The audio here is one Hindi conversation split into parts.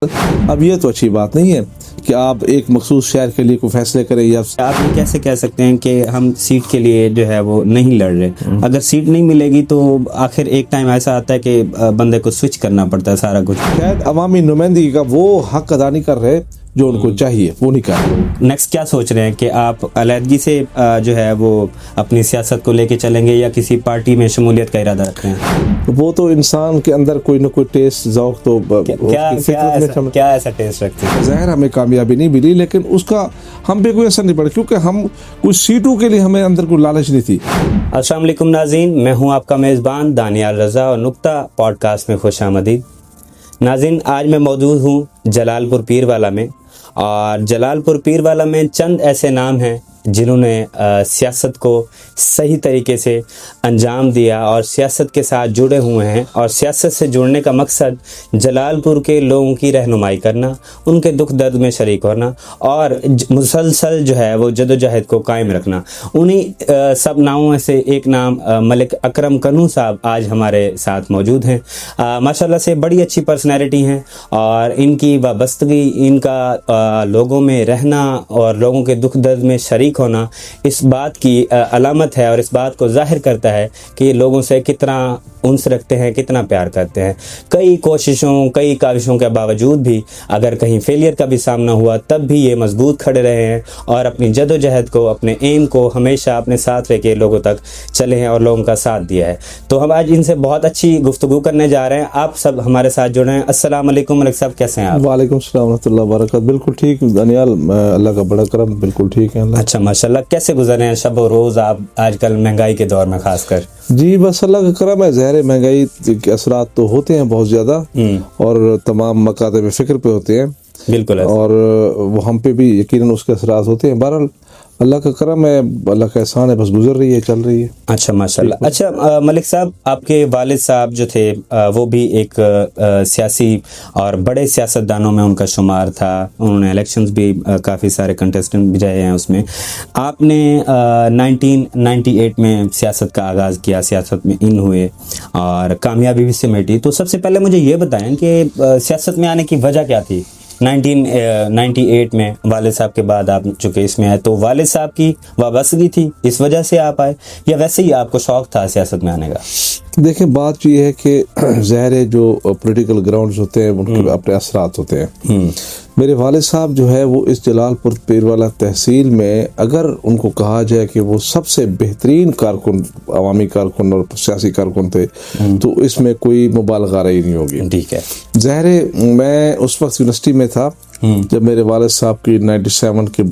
अब ये तो अच्छी बात नहीं है कि आप एक मखसूस शहर के लिए कोई फैसले करें या आप ये कैसे कह सकते हैं कि हम सीट के लिए जो है वो नहीं लड़ रहे। अगर सीट नहीं मिलेगी तो आखिर एक टाइम ऐसा आता है कि बंदे को स्विच करना पड़ता है सारा कुछ। शायद अवामी नुमाइंदगी का वो हक अदा नहीं कर रहे जो उनको चाहिए, वो नहीं कर रहे। नेक्स्ट क्या सोच रहे हैं कि आप अलहदगी से जो है वो अपनी सियासत को लेके चलेंगे या किसी पार्टी में शमूलियत का इरादा रखते हैं? वो तो इंसान के अंदर कोई ना कोई टेस्ट ज़ौक़ तो क्या ऐसा टेस्ट रखते हैं? ज़ाहिर हमें कामयाबी नहीं मिली, लेकिन उसका हम पे कोई असर नहीं पड़ा क्योंकि हम कुछ सीटों के लिए हमें अंदर कोई लालच नहीं थी। अस्सलाम वालेकुम नाज़रीन, मैं हूँ आपका मेज़बान दानियाल रज़ा और नुक्ता पॉडकास्ट में खुशामदीद। नाज़रीन, आज मैं मौजूद हूँ जलालपुर पीरवाला में और जलालपुर पीरवाला में चंद ऐसे नाम हैं जिन्होंने सियासत को सही तरीके से अंजाम दिया और सियासत के साथ जुड़े हुए हैं। और सियासत से जुड़ने का मकसद जलालपुर के लोगों की रहनुमाई करना, उनके दुख दर्द में शरीक होना और मुसलसल जो है वो जदोजहद को कायम रखना। उन्हीं सब नामों में से एक नाम मलिक अकरम कन्नू साहब आज हमारे साथ मौजूद हैं। माशाल्लाह से बड़ी अच्छी पर्सनैलिटी हैं और इनकी वाबस्तगी, इनका लोगों में रहना और लोगों के दुख दर्द में शरीक होना इस बात की अलामत है और इस बात को जाहिर करता है कि ये लोगों से कितना उन्स रखते हैं, कितना प्यार करते हैं। कई कोशिशों, कई काविशों के बावजूद भी अगर कहीं फेलियर का भी सामना हुआ तब भी ये मजबूत खड़े रहे हैं और अपनी जदोजहद को, अपने एम को हमेशा अपने साथ लेके लोगों तक चले हैं और लोगों का साथ दिया है। तो हम आज इनसे बहुत अच्छी गुफ्तगू करने जा रहे हैं। आप सब हमारे साथ जुड़े हैं। अस्सलाम वालेकुम मलिक साहब, कैसे हैं आप? वालेकुम सलाम व रहमतुल्लाहि व बरकातहू। बिल्कुल ठीक दानियाल, अल्लाह का बड़ा करम, बिल्कुल ठीक है। अच्छा माशाल्लाह, कैसे गुजर रहे हैं शब और रोज़ आप आजकल महंगाई के दौर में खासकर? जी बस अल्लाह का करम है। ज़ाहिर महंगाई के असरात तो होते हैं बहुत ज़्यादा और तमाम मकाते में फ़िक्र पे होते हैं, बिल्कुल, और वो हम पे भी यकीनन उसके असरात होते हैं। बहरहाल अल्लाह का करम है, अल्लाह का एहसान है, बस गुजर रही है, चल रही है। अच्छा माशाल्लाह। अच्छा मलिक साहब, आपके वालिद साहब जो थे वो भी एक सियासी और बड़े सियासतदानों में उनका शुमार था। उन्होंने इलेक्शंस भी काफ़ी सारे कंटेस्टेंट भी रहे हैं उसमें। आपने 1998 में सियासत का आगाज़ किया, सियासत में इन हुए और कामयाबी भी सिमटी। तो सबसे पहले मुझे ये बताएं कि सियासत में आने की वजह क्या थी? 1998 में वालिद साहब के बाद आप चूँकि इसमें आए, तो वालिद साहब की वाबस्तगी थी इस वजह से आप आए या वैसे ही आपको शौक़ था सियासत में आने का? देखिए बात ये है कि ज़ाहिर जो पॉलिटिकल ग्राउंड्स होते हैं उनके अपने असरात होते हैं। मेरे वालिद साहब जो है वो इस जलालपुर पीरवाला तहसील में अगर उनको कहा जाए कि वो सबसे बेहतरीन कारकुन, अवामी कारकुन और सियासी कारकुन थे तो इसमें कोई मुबालगा रही नहीं होगी। ठीक है। ज़ाहिर मैं उस वक्त यूनिवर्सिटी में था जब मेरे वालिद साहब की 97 के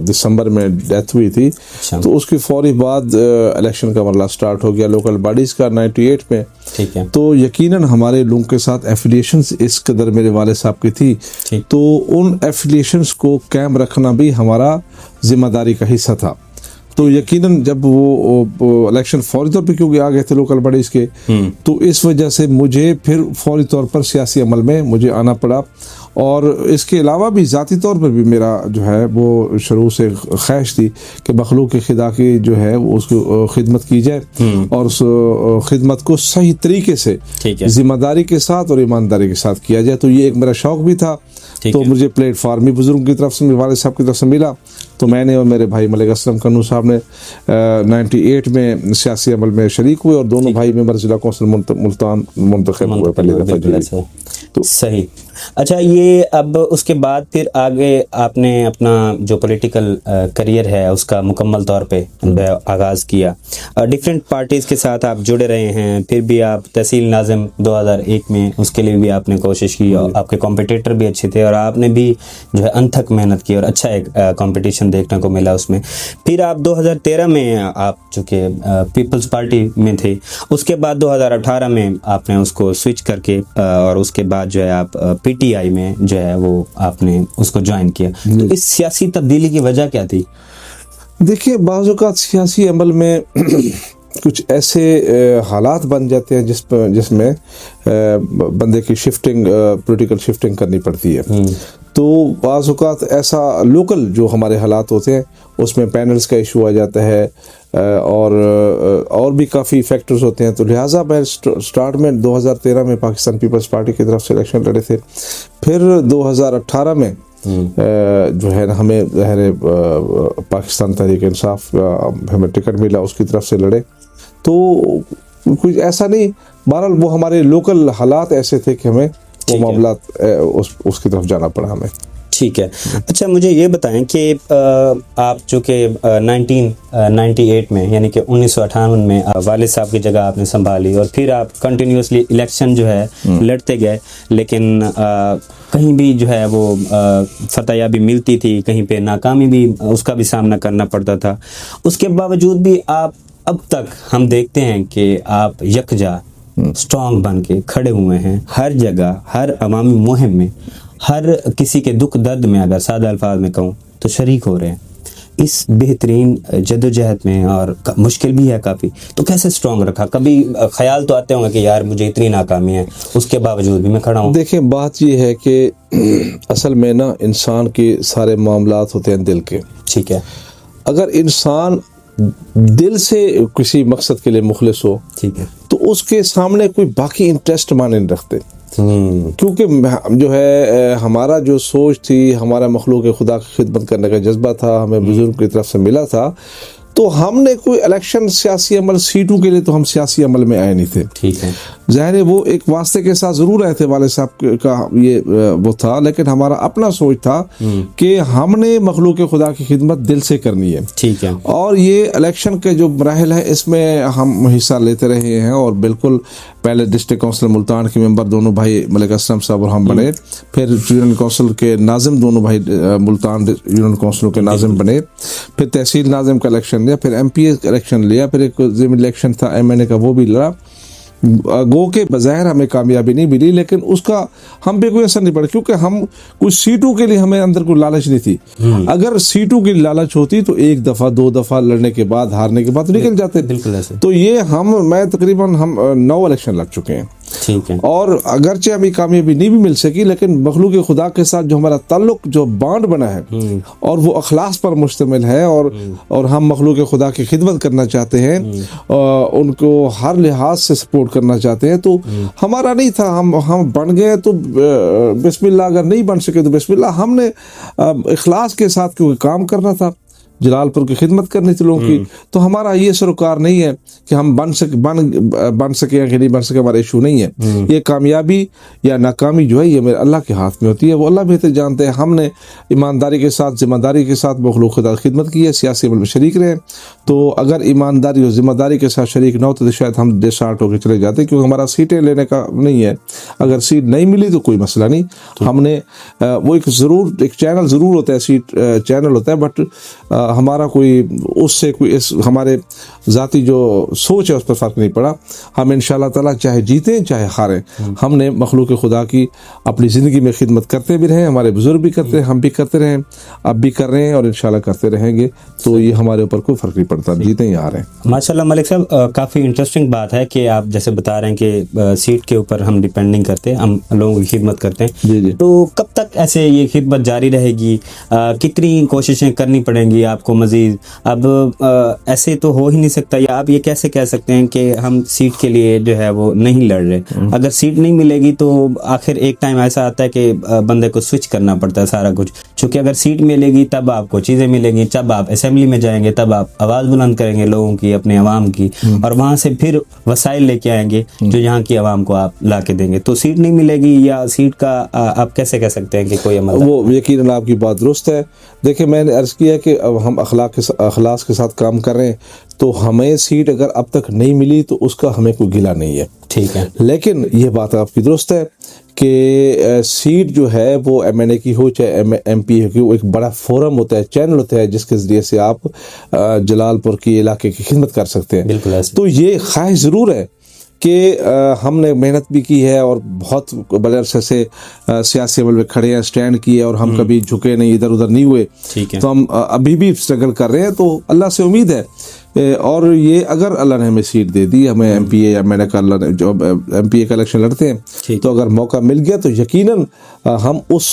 दिसंबर में डेथ हुई थी। तो उसके फौरी बाद इलेक्शन का मरला स्टार्ट हो गया लोकल बॉडीज़ का 98 में। ठीक है। तो यकीनन हमारे लोगों के साथ एफिलिएशंस इस कदर मेरे वालिद साहब की थी, तो उन एफिलिएशंस को कायम रखना भी हमारा जिम्मेदारी का हिस्सा था। तो यकीनन जब वो इलेक्शन फौरी तौर पे क्योंकि आ गए थे लोकल बॉडीज़ के, तो इस वजह से मुझे फिर फौरी तौर पर सियासी अमल में मुझे आना पड़ा। और इसके अलावा भी ज़ाती तौर पर भी मेरा जो है वो शुरू से ख्वाहिश थी कि मखलूक खुदा की जो है वो उसकी खिदमत की जाए और उस खिदमत को सही तरीके से, जिम्मेदारी के साथ और ईमानदारी के साथ किया जाए। तो ये एक मेरा शौक़ भी था। तो मुझे प्लेटफार्म भी बुजुर्ग की तरफ से, मेरे वालिद साहब की तरफ से मिला। तो मैंने और मेरे भाई मलिक असलम कन्नू साहब ने 98 में सियासी अमल में शरीक हुए और दोनों भाई मेंबर जिला कौंसिल मुल्तान मुंतखब हुए पहली दफ़ा। तो सही। अच्छा, ये अब उसके बाद फिर आगे आपने अपना जो पॉलिटिकल करियर है उसका मुकम्मल तौर पे आगाज़ किया। डिफरेंट पार्टीज़ के साथ आप जुड़े रहे हैं, फिर भी आप तहसील नाज़िम 2001 में उसके लिए भी आपने कोशिश की और आपके कॉम्पिटिटर भी अच्छे थे और आपने भी जो है अनथक मेहनत की और अच्छा एक कंपटीशन देखने को मिला उसमें। फिर आप 2013 में आप चूँकि पीपल्स पार्टी में थे, उसके बाद 2018 में आपने उसको स्विच करके और उसके बाद जो है आप पीटीआई में जो है वो आपने उसको ज्वाइन किया। तो इस सियासी तब्दीली की वजह क्या थी? देखिए बाज़ औक़ात सियासी अमल में कुछ ऐसे हालात बन जाते हैं जिसमें बंदे की शिफ्टिंग, पॉलिटिकल शिफ्टिंग करनी पड़ती है। तो बाज़ औक़ात ऐसा लोकल जो हमारे हालात होते हैं उसमें पैनल्स का इशू आ जाता है और भी काफ़ी फैक्टर्स होते हैं। तो लिहाजा मैं स्टार्ट में 2013 में पाकिस्तान पीपल्स पार्टी की तरफ से इलेक्शन लड़े थे। फिर 2018 में जो है ना हमें पाकिस्तान तहरीक इंसाफ हमें टिकट मिला, उसकी तरफ से लड़े। तो कुछ ऐसा नहीं, बहरहाल वो हमारे लोकल हालात ऐसे थे कि हमें वो मामला उसकी तरफ जाना पड़ा हमें। ठीक है। अच्छा, मुझे ये बताएं कि आप जो कि 1998 में यानी कि 1958 में वालिद साहब की जगह आपने संभाली और फिर आप कंटिन्यूसली इलेक्शन जो है लड़ते गए, लेकिन कहीं भी जो है वो फतहयाबी मिलती थी, कहीं पे नाकामी भी उसका भी सामना करना पड़ता था। उसके बावजूद भी आप अब तक हम देखते हैं कि आप यकजा स्ट्रॉन्ग बन के खड़े हुए हैं, हर जगह, हर अवामी मुहिम में, हर किसी के दुख दर्द में, अगर सादा अल्फाज में कहूँ तो शरीक हो रहे हैं इस बेहतरीन जद्दोजहद में। और मुश्किल भी है काफ़ी, तो कैसे स्ट्रॉन्ग रखा? कभी ख्याल तो आते होंगे कि यार मुझे इतनी नाकामी है, उसके बावजूद भी मैं खड़ा हूँ। देखिए, बात ये है कि असल में ना इंसान के सारे मामलात होते हैं दिल के। ठीक है। अगर इंसान दिल से किसी मकसद के लिए मुखलिस हो, ठीक है, तो उसके सामने कोई बाकी इंटरेस्ट माने नहीं रखते। क्योंकि जो है हमारा जो सोच थी, हमारा मखलूक खुदा की खिदमत करने का जज्बा था, हमें बुजुर्ग की तरफ से मिला था। तो हमने कोई इलेक्शन सियासी अमल सीटों के लिए तो हम सियासी अमल में आए नहीं थे। ठीक है। ज़ाहिर है वो एक वास्ते के साथ ज़रूर आए थे, वाले साहब का ये वो था, लेकिन हमारा अपना सोच था कि हमने मखलूक खुदा की खिदमत दिल से करनी है। ठीक है। और ये इलेक्शन के जो मराहिल है इसमें हम हिस्सा लेते रहे हैं, और बिल्कुल पहले डिस्ट्रिक्ट काउंसिल मुल्तान के मेंबर दोनों भाई मलिक असलम साहब और हम बने, फिर यूनियन काउंसिल के नाजिम दोनों भाई मुल्तान यूनियन काउंसिल के नाजिम बने, फिर तहसील नाजिम का इलेक्शन लिया, फिर एमपीए का इलेक्शन लिया, फिर एक ज़िमनी इलेक्शन था एमएनए का, वो भी लड़ा। गो के बज़ाहिर हमें कामयाबी नहीं मिली, लेकिन उसका हम पे कोई असर नहीं पड़ा, क्योंकि हम कुछ सीटों के लिए हमें अंदर कोई लालच नहीं थी। अगर सीटों की लालच होती तो एक दफ़ा 2 दफ़ा लड़ने के बाद, हारने के बाद तो निकल जाते। बिल्कुल ऐसे। तो ये मैं तकरीबन 9 इलेक्शन लड़ चुके हैं। ठीक है। और अगरचे हमें कामयाबी नहीं भी मिल सकी, लेकिन मखलूक खुदा के साथ जो हमारा ताल्लुक, जो बांड बना है, और वो अखलास पर मुश्तमिल है, और हम मखलूक खुदा की खिदमत करना चाहते हैं, उनको हर लिहाज से सपोर्ट करना चाहते हैं। तो हमारा नहीं था, हम बन गए तो बिस्मिल्लाह, अगर नहीं बन सके तो बिस्मिल्लाह। हमने इखलास के साथ क्योंकि काम करना था, जलालपुर की खिदमत करनी थी लोगों की, तो हमारा ये सरोकार नहीं है कि हम बन सके या कि नहीं बन सके, हमारा इशू नहीं है। ये कामयाबी या नाकामी जो है ये मेरे अल्लाह के हाथ में होती है, वो अल्लाह बेहतर जानते हैं। हमने ईमानदारी के साथ, जिम्मेदारी के साथ मखलूक खुदा की खिदमत की है, सियासी अमल में शरीक रहे। तो अगर ईमानदारी और जिम्मेदारी के साथ शरीक न होते तो शायद हम डिसहार्ट होकर चले जाते, क्योंकि हमारा सीटें लेने का नहीं है। अगर सीट नहीं मिली तो कोई मसला नहीं, हमने वो एक चैनल ज़रूर होता है, सीट चैनल होता है, बट हमारा कोई उससे कोई हमारे ज़ाती जो सोच है उस पर फ़र्क नहीं पड़ा। हम इंशाअल्लाह ताला चाहे जीतें चाहे हारें, हमने मखलूक खुदा की अपनी ज़िंदगी में खिदमत करते भी रहे, हमारे बुज़ुर्ग भी करते हैं, हम भी करते रहे, अब भी कर रहे हैं और इंशाअल्लाह करते रहेंगे। तो ये हमारे ऊपर कोई फ़र्क नहीं पड़ता, जीतें या हारें। माशाल्लाह मलिक साहब, काफ़ी इंटरेस्टिंग बात है कि आप जैसे बता रहे हैं कि सीट के ऊपर हम डिपेंडिंग करते हैं, हम लोगों की खिदमत करते हैं। जी जी। तो कब तक ऐसे ये खिदमत जारी रहेगी? कितनी कोशिशें करनी पड़ेंगी आपको मज़ीद? अब ऐसे तो हो ही नहीं सकता, या आप ये कैसे कह सकते हैं कि हम सीट के लिए जो है वो नहीं लड़ रहे? अगर सीट नहीं मिलेगी तो आखिर एक टाइम ऐसा आता है कि बंदे को स्विच करना पड़ता है सारा कुछ, क्योंकि अगर सीट मिलेगी तब आपको चीज़ें मिलेंगी, तब आप असेंबली में जाएंगे, तब आप आवाज़ बुलंद करेंगे लोगों की, अपने अवाम की, और वहाँ से फिर वसाइल लेके आएंगे जो यहाँ की आवाम को आप ला के देंगे। तो सीट नहीं मिलेगी, या सीट का आप कैसे कह सकते हैं कि कोई अमल? वो यकीनन आपकी बात दुरुस्त है। देखिए, मैंने अर्ज़ किया कि अब हम अखलास के साथ काम कर रहे हैं, तो हमें सीट अगर अब तक नहीं मिली तो उसका हमें कोई गिला नहीं है। ठीक है। लेकिन ये बात आपकी दुरुस्त है कि सीट जो है वो एमएनए की हो चाहे एमपीए की, वो एक बड़ा फोरम होता है, चैनल होता है, जिसके ज़रिए से आप जलालपुर की इलाके की खिदमत कर सकते हैं। बिल्कुल ऐसे। तो ये ख्वाहिश ज़रूर है कि हमने मेहनत भी की है और बहुत बड़े अरसे से सियासी अमल में खड़े हैं, स्टैंड किए, और हम कभी झुके नहीं, इधर उधर नहीं हुए। ठीक है। तो हम अभी भी स्ट्रगल कर रहे हैं। तो अल्लाह से उम्मीद है और ये अगर अल्लाह ने हमें सीट दे दी, हमें एमपीए या मैंने अल्लाह ने जो एमपीए का इलेक्शन लड़ते हैं, तो अगर मौका मिल गया तो यकीनन हम उस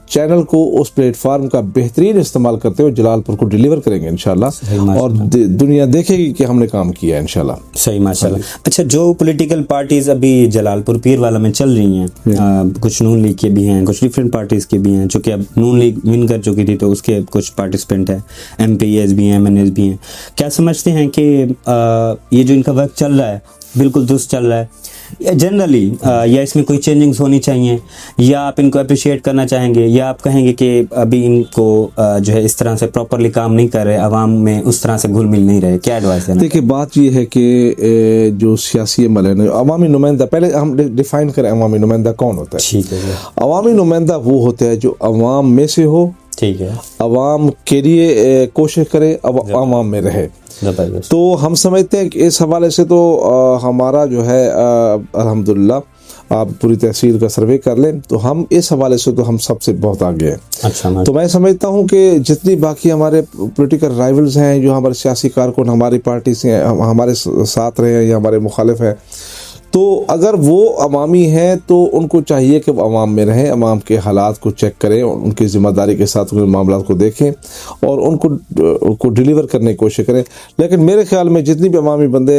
चैनल को, उस प्लेटफार्म का बेहतरीन इस्तेमाल करते हुए जलालपुर को डिलीवर करेंगे इंशाल्लाह, और दुनिया देखेगी कि हमने काम किया है इंशाल्लाह। सही, माशाल्लाह। अच्छा, जो पॉलिटिकल पार्टीज अभी जलालपुर पीरवाला में चल रही हैं, कुछ नून लीग के भी हैं, कुछ डिफरेंट पार्टीज के भी हैं, चूंकि अब नून लीग विन कर चुकी थी तो उसके कुछ पार्टिसिपेंट हैं, एमपीएस भी हैं, एमएनएस भी हैं। क्या समझते हैं कि ये जो इनका वर्क चल रहा है बिल्कुल दुरुस्त चल रहा है, या जनरली या इसमें कोई चेंजिंग्स होनी चाहिए, या आप इनको अप्रिशिएट करना चाहेंगे, या आप कहेंगे कि अभी इनको जो है इस तरह से प्रॉपरली काम नहीं कर रहे, आवाम में उस तरह से घुल मिल नहीं रहे? क्या एडवाइस है? देखिए, बात ये है कि जो सियासी अमल है ना, अवामी नुमाइंदा, पहले हम डिफाइन करें अवामी नुमाइंदा कौन होता है। ठीक है। अवामी नुमाइंदा वो होता है जो अवाम में से हो, ठीक है, अवाम के लिए कोशिश करे, अब अवाम में रहे। तो हम समझते हैं कि इस हवाले से तो हमारा जो है अल्हम्दुलिल्लाह, आप पूरी तहसील का सर्वे कर लें तो हम इस हवाले से तो हम सबसे बहुत आगे हैं। अच्छा, तो मैं समझता हूं कि जितनी बाकी हमारे पॉलिटिकल राइवल्स हैं, जो हमारे सियासी कारकुन हमारी पार्टी से हमारे साथ रहे हैं या हमारे मुखालिफ हैं, तो अगर वो अवामी हैं तो उनको चाहिए कि वो अवाम में रहें, अवाम के हालात को चेक करें, उनकी ज़िम्मेदारी के साथ उनके मामलों को देखें और उनको डिलीवर करने की कोशिश करें। लेकिन मेरे ख्याल में जितनी भी अवामी बंदे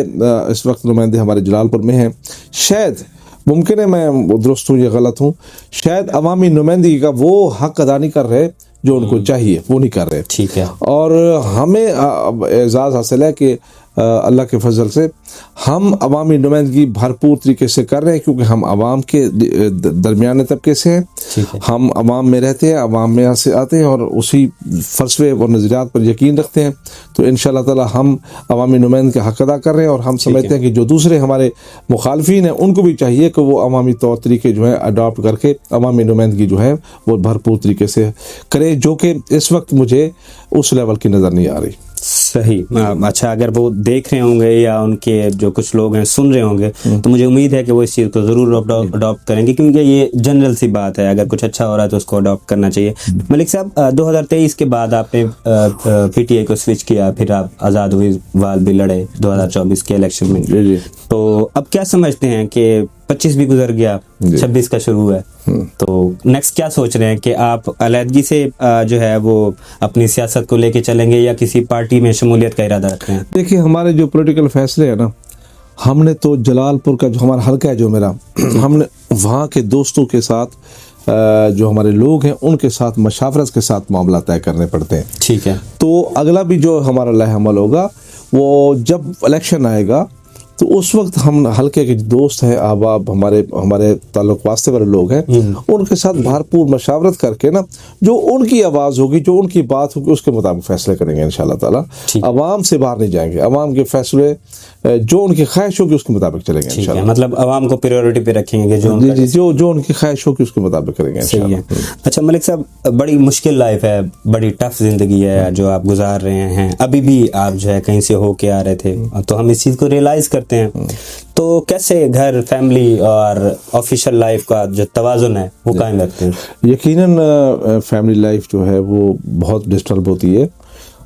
इस वक्त नुमाइंदे हमारे जलालपुर में हैं, शायद मुमकिन है मैं दुरुस्त हूँ या गलत हूँ, शायद अवामी नुमाइंदगी का वो हक अदा नहीं कर रहे जो उनको चाहिए, वो नहीं कर रहे। ठीक है। और हमें एजाज़ हासिल है कि अल्लाह के फजल से हम अवामी नुमाइंदगी भरपूर तरीके से कर रहे हैं, क्योंकि हम अवाम के दरमियाने तबके से हैं, हम अवाम में रहते हैं, अवाम में से आते हैं और उसी फलसफे और नज़रियात पर यकीन रखते हैं। तो इंशाअल्लाह ताला हम अवामी नुमाइंदगी का हक अदा कर रहे हैं, और हम समझते हैं कि जो दूसरे हमारे मुखालफीन हैं उनको भी चाहिए कि वो अवामी तौर तरीके जो है अडॉप्ट करके अवामी नुमाइंदगी जो है वो भरपूर तरीके से करें, जो कि इस वक्त मुझे उस लेवल की नज़र नहीं आ रही। सही। अच्छा, अगर वो देख रहे होंगे या उनके जो कुछ लोग हैं सुन रहे होंगे, तो मुझे उम्मीद है कि वो इस चीज़ को ज़रूर अडॉप्ट करेंगे, क्योंकि ये जनरल सी बात है, अगर कुछ अच्छा हो रहा है तो उसको अडॉप्ट करना चाहिए। मलिक साहब, 2023 के बाद आपने पीटीआई को स्विच किया, फिर आप आज़ाद उम्मीदवार भी लड़े 2024 के इलेक्शन में। तो अब क्या समझते हैं कि 25 भी गुजर गया, 26 का शुरू है, तो नेक्स्ट क्या सोच रहे हैं कि आप अलहदगी से जो है वो अपनी सियासत को लेके चलेंगे या किसी पार्टी में शमूलियत का इरादा रखते हैं? देखिए, हमारे जो पॉलिटिकल फैसले हैं ना, हमने तो जलालपुर का जो हमारा हल्का है जो मेरा, हमने वहाँ के दोस्तों के साथ जो हमारे लोग हैं उनके साथ मशावरत के साथ मामला तय करने पड़ते हैं। ठीक है। तो अगला भी जो हमारा लाहेअमल होगा वो जब इलेक्शन आएगा तो उस वक्त हम हल्के के दोस्त हैं, अहबाब, हमारे ताल्लुक वास्ते वाले लोग हैं, उनके साथ भरपूर मशावरत करके ना, जो उनकी आवाज़ होगी, जो उनकी बात होगी, उसके मुताबिक फैसले करेंगे इंशाल्लाह ताला। अवाम से बाहर नहीं जाएंगे, अवाम के फैसले जो उनकी ख्वाहिश होगी उसके मुताबिक चलेंगे इंशाल्लाह। मतलब अवाम को प्रायोरिटी पे रखेंगे, जो उनकी ख्वाहिश होगी उसके मुताबिक करेंगे इंशाल्लाह। अच्छा मलिक साहब, बड़ी मुश्किल लाइफ है, बड़ी टफ जिंदगी है जो आप गुजार रहे हैं, अभी भी आप जो है कहीं से होके आ रहे थे, तो हम इस चीज़ को रियलाइज करते हैं। तो कैसे घर, फैमिली और ऑफिशियल लाइफ का जो तवाज़ुन है वो कायम रखते हैं? यकीनन फैमिली लाइफ जो है वो बहुत डिस्टर्ब होती है,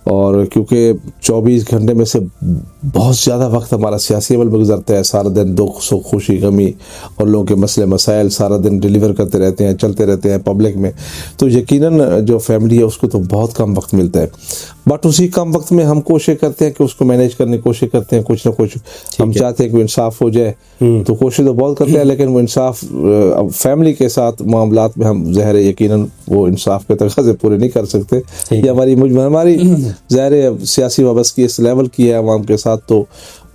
और क्योंकि 24 घंटे में से बहुत ज़्यादा वक्त हमारा सियासी अमल में गुजरता है, सारा दिन दुख सुख खुशी गमी और लोगों के मसले मसाइल सारा दिन डिलीवर करते रहते हैं, चलते रहते हैं पब्लिक में, तो यकीनन जो फैमिली है उसको तो बहुत कम वक्त मिलता है। बट उसी कम वक्त में हम कोशिश करते हैं कि उसको मैनेज करने की कोशिश करते हैं, कुछ ना कुछ हम चाहते हैं कि इंसाफ हो जाए, तो कोशिश तो बहुत करते हैं, लेकिन वो इंसाफ फैमिली के साथ मामलात में हम ज़ाहिर यकीनन वो इंसाफ के तकाज़े पूरे नहीं कर सकते। ये हमारी ज़ाहिर सियासी वाबस्तगी इस लेवल की है आवाम के साथ, तो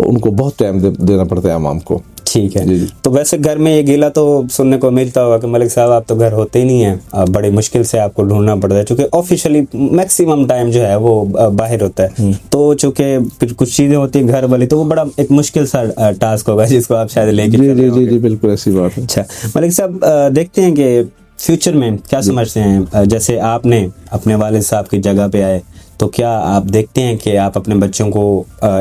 उनको बहुत टाइम देना पड़ता है आवाम को। ठीक है। तो वैसे घर में ये गिला तो सुनने को मिलता होगा कि मलिक साहब आप तो घर होते ही नहीं है, बड़ी मुश्किल से आपको ढूंढना पड़ता है, क्योंकि ऑफिशियली मैक्सिमम टाइम जो है वो बाहर होता है, तो चूंकि कुछ चीजें होती है घर वाली, तो वो बड़ा एक मुश्किल सा टास्क होगा जिसको आप शायद लेके। जी, बिल्कुल ऐसी बात है। अच्छा मलिक साहब, देखते हैं कि फ्यूचर में क्या समझते हैं, जैसे आपने अपने वालिद साहब की जगह पे आए तो क्या आप देखते हैं कि आप अपने बच्चों को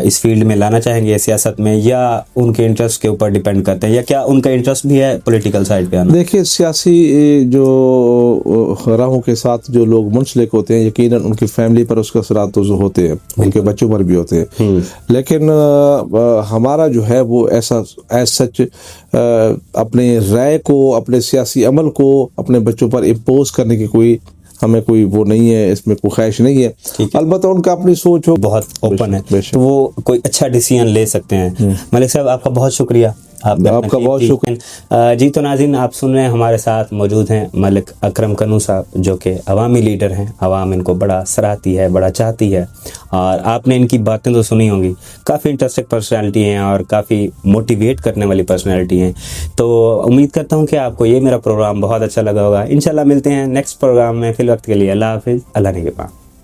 इस फील्ड में लाना चाहेंगे सियासत में, या उनके इंटरेस्ट के ऊपर डिपेंड करते हैं, या क्या उनका इंटरेस्ट भी है पॉलिटिकल साइड पे आना? देखिए, सियासी जो राहों के साथ जो लोग मुंसलिक होते हैं, यकीनन उनकी फैमिली पर उसका असरात तो होते हैं, उनके बच्चों पर भी होते हैं, लेकिन हमारा जो है वो ऐसा एज सच अपने राय को, अपने सियासी अमल को अपने बच्चों पर इम्पोज करने की कोई हमें कोई वो नहीं है, इसमें कोई ख्वाहिश नहीं है। अलबत्ता उनका अपनी सोच हो, बहुत ओपन है, तो वो कोई अच्छा डिसीजन ले सकते हैं। मलिक साहब, आपका बहुत शुक्रिया, आपका बहुत शुक्रिया जी। तो नाज़रीन, आप सुन रहे हैं, हमारे साथ मौजूद हैं मलिक अकरम कन्नू साहब, जो कि अवामी लीडर हैं। अवाम इनको बड़ा सराहती है, बड़ा चाहती है, और आपने इनकी बातें तो सुनी होंगी। काफ़ी इंटरेस्टिंग पर्सनैलिटी हैं और काफ़ी मोटिवेट करने वाली पर्सनैलिटी हैं। तो उम्मीद करता हूँ कि आपको ये मेरा प्रोग्राम बहुत अच्छा लगा होगा। इंशाल्लाह मिलते हैं नेक्स्ट प्रोग्राम में। फिल वक्त के लिए अल्लाह हाफिज़, अल्लाह निगहबान।